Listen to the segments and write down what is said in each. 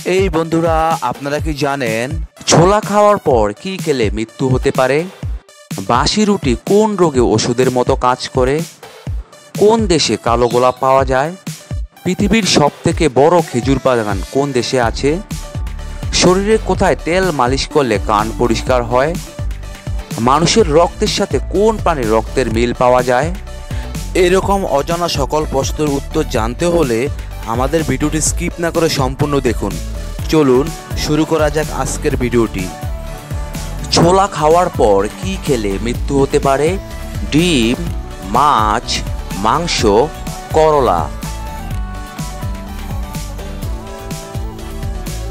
এই বন্ধুরা, আপনারা কি জানেন ছোলা খাওয়ার পর কি খেলে মৃত্যু হতে পারে? বাসি রুটি কোন রোগে ওষুধের মতো কাজ করে? কোন দেশে কালো গোলাপ পাওয়া যায়? পৃথিবীর সবথেকে বড় খেজুর বাগান কোন দেশে আছে? শরীরে কোথায় তেল মালিশ করলে কান পরিষ্কার হয়? মানুষের রক্তের সাথে কোন প্রাণীর রক্তের মিল পাওয়া যায়? এরকম অজানা সকল প্রশ্নের উত্তর জানতে হলে আমাদের ভিডিওটি স্কিপ না করে সম্পূর্ণ দেখুন। চলুন শুরু করা যাক আজকের ভিডিওটি। ছোলা খাওয়ার পর কি খেলে মৃত্যু হতে পারে? ডিম, মাছ, মাংস, করলা।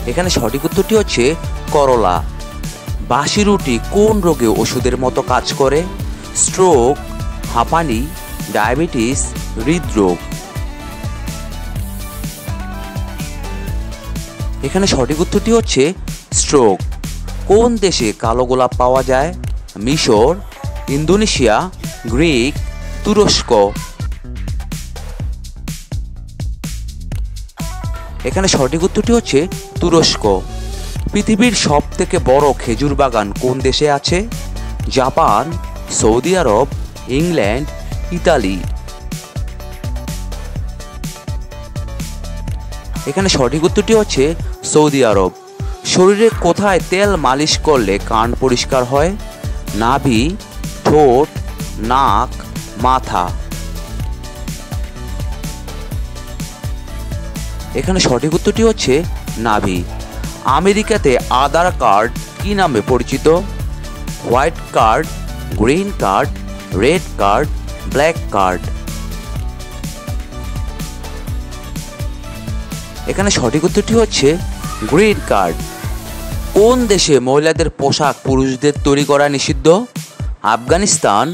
এখানে সঠিক উত্তরটি হচ্ছে করলা। বাসি রুটি কোন রোগে ওষুধের মতো কাজ করে? স্ট্রোক, হাঁপানি, ডায়াবেটিস, হৃদরোগ। এখানে সঠিক উত্তরটি হচ্ছে স্ট্রোক। কোন দেশে কালো গোলাপ পাওয়া যায়? মিশর, ইন্দোনেশিয়া, গ্রিক, তুরস্ক। এখানে সঠিক উত্তরটি হচ্ছে তুরস্ক। পৃথিবীর সবথেকে বড় খেজুর বাগান কোন দেশে আছে? জাপান, সৌদি আরব, ইংল্যান্ড, ইতালি। এখানে সঠিক উত্তরটি হচ্ছে সৌদি আরব। শরীরে কোথায় তেল মালিশ করলে কান পরিষ্কার হয়? নাভি, ঠোঁট, নাক, মাথা। এখানে সঠিক উত্তরটি হচ্ছে নাভি। আমেরিকাতে আধার কার্ড কি নামে পরিচিত? White card, green card, red card, black card. এখানে সঠিক উত্তরটি হচ্ছে গ্রিন কার্ড। কোন দেশে মহিলাদের পোশাক পুরুষদের তৈরি করা নিষিদ্ধ? আফগানিস্তান,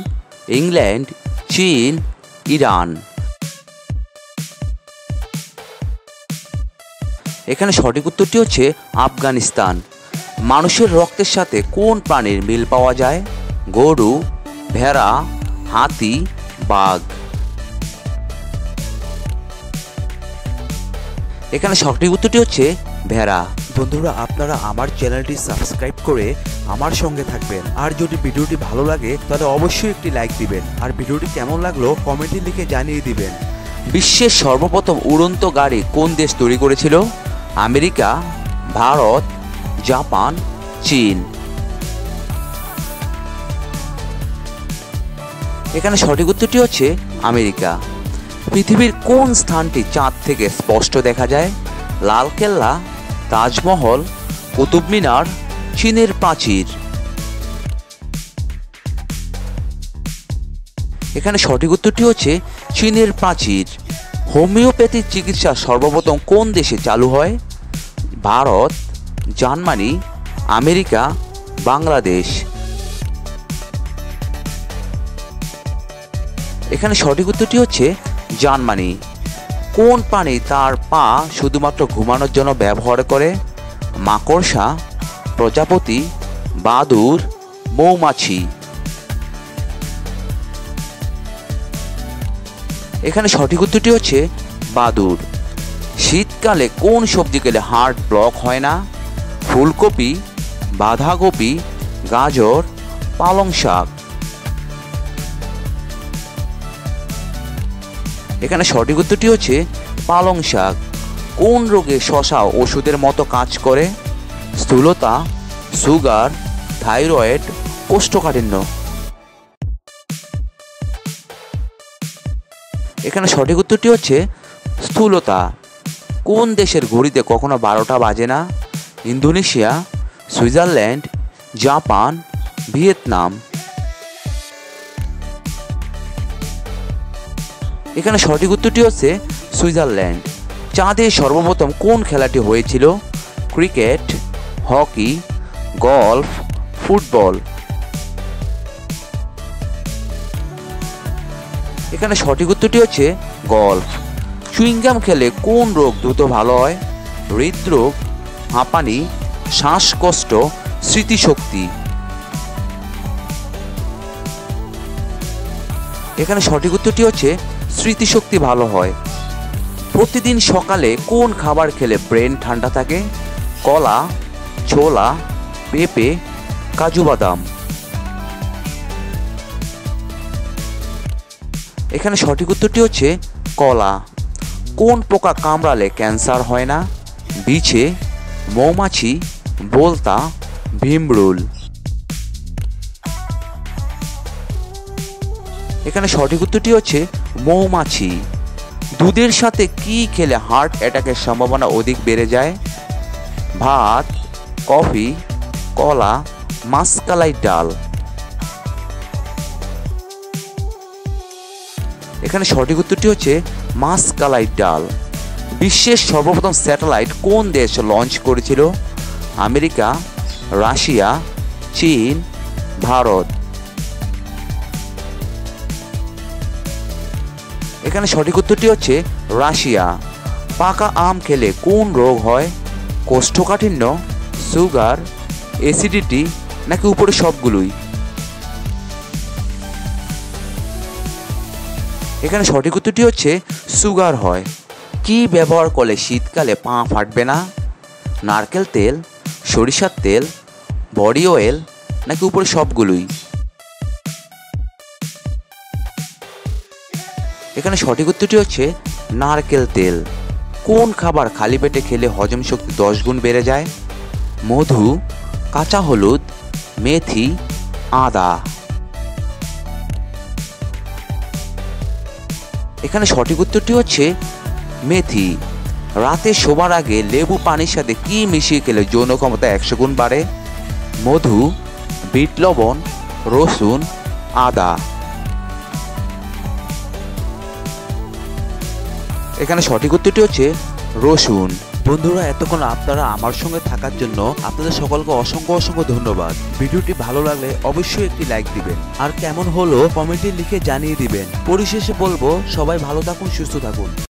ইংল্যান্ড, চীন, ইরান। এখানে সঠিক উত্তরটি হচ্ছে আফগানিস্তান। মানুষের রক্তের সাথে কোন প্রাণীর মিল পাওয়া যায়? গরু, ভেড়া, হাতি, বাঘ। এখানে সঠিক উত্তরটি হচ্ছে ভেড়া। বন্ধুরা, আপনারা আমার চ্যানেলটি সাবস্ক্রাইব করে আমার সঙ্গে থাকবেন। আর যদি ভিডিওটি ভালো লাগে তাহলে অবশ্যই একটি লাইক দিবেন। আর ভিডিওটি কেমন লাগলো কমেন্টে লিখে জানিয়ে দিবেন। বিশ্বের সর্বপ্রথম উড়ন্ত গাড়ি কোন দেশ তৈরি করেছিল? আমেরিকা, ভারত, জাপান, চীন। এখানে সঠিক উত্তরটি হচ্ছে আমেরিকা। পৃথিবীর কোন স্থানটি চাঁদ থেকে স্পষ্ট দেখা যায়? লালকেল্লা, তাজমহল, কুতুব মিনার, চীনের প্রাচীর। এখানে সঠিক উত্তরটি হচ্ছে চীনের প্রাচীর। হোমিওপ্যাথিক চিকিৎসা সর্বপ্রথম কোন দেশে চালু হয়? Bharat, Germany, America, Bangladesh. এখানে সঠিক উত্তরটি হচ্ছে জার্মানি। কোন প্রাণী তার পা শুধুমাত্র ঘুমানোর জন্য ব্যবহার করে? মাকড়সা, প্রজাপতি, বাদুড়, মৌমাছি। এখানে সঠিক উত্তরটি হচ্ছে বাদুড়। শীতকালে কোন সবজি খেলে হার্ট ব্লক হয় না? ফুলকপি, বাঁধাকপি, গাজর, পালং শাক। এখানে সঠিক উত্তরটি হচ্ছে পালং শাক। কোন রোগে শসা ওষুধের মতো কাজ করে? স্থূলতা, সুগার, থাইরয়েড, কোষ্ঠকাঠিন্য। এখানে সঠিক উত্তরটি হচ্ছে স্থূলতা। কোন দেশের ঘড়িতে কখনো 12টা বাজে না? Indonesia, Switzerland, Japan, Vietnam. এখানে সঠিক উত্তরটি হচ্ছে সুইজারল্যান্ড। চাঁদে সর্বপ্রথম কোন খেলাটি হয়েছিল? Cricket, hockey, golf, football. এখানে সঠিক উত্তরটি হচ্ছে গলফ। চুইংগাম খেলে কোন রোগ দ্রুত ভালো হয়? হৃদরোগ, হাঁপানি, শ্বাসকষ্ট, স্মৃতিশক্তি। এখানে সঠিক উত্তরটি হচ্ছে স্মৃতিশক্তি ভালো হয়। প্রতিদিন সকালে কোন খাবার খেলে ব্রেন ঠান্ডা থাকে? কলা, ছোলা, পেঁপে, কাজু বাদাম। এখানে সঠিক উত্তরটি হচ্ছে কলা। কোন পোকা কামড়ালে ক্যান্সার হয় না? বিছে, মৌমাছি, বোলতা, ভিমরুল। এখানে সঠিক উত্তরটি হচ্ছে মৌমাছি। দুধের সাথে কি খেলে হার্ট অ্যাটাকের সম্ভাবনা অধিক বেড়ে যায়? ভাত, কফি, কলা, মাসকলাই ডাল। এখানে সঠিক উত্তরটি হচ্ছে মাসকলাই ডাল। বিশ্বের সর্বপ্রথম স্যাটেলাইট কোন দেশ লঞ্চ করেছিল? আমেরিকা, রাশিয়া, চীন, ভারত। এখানে সঠিক উত্তরটি হচ্ছে রাশিয়া। পাকা আম খেলে কোন রোগ হয়? কোষ্ঠকাঠিন্য, সুগার, অ্যাসিডিটি নাকি উপরে সবগুলোই? এখানে সঠিক উত্তরটি হচ্ছে সুগার হয়। কি ব্যবহার করলে শীতকালে পা ফাটবে না? নারকেল তেল, সরিষার তেল, বডি অয়েল নাকি উপরে সবগুলোই? এখানে সঠিক উত্তরটি হচ্ছে নারকেল তেল। কোন খাবার খালি পেটে খেলে হজম শক্তি 10 গুণ বেড়ে যায়? মধু, কাঁচা হলুদ, মেথি, আদা। এখানে সঠিক উত্তরটি হচ্ছে মেথি। রাতে শোবার আগে লেবু পানির সাথে কি মিশিয়ে খেলে যৌন ক্ষমতা 100 গুণ বাড়ে? মধু, বিট লবণ, রসুন, আদা। এখানে সঠিক উত্তরটি হচ্ছে রসুন। বন্ধুরা, এতক্ষণ আপনারা আমার সঙ্গে থাকার জন্য আপনাদের সকলকে অসংখ্য অসংখ্য ধন্যবাদ। ভিডিওটি ভালো লাগলে অবশ্যই একটি লাইক দিবেন, আর কেমন হলো কমেন্টে লিখে জানিয়ে দিবেন। পরিশেষে বলবো, সবাই ভালো থাকুন, সুস্থ থাকুন।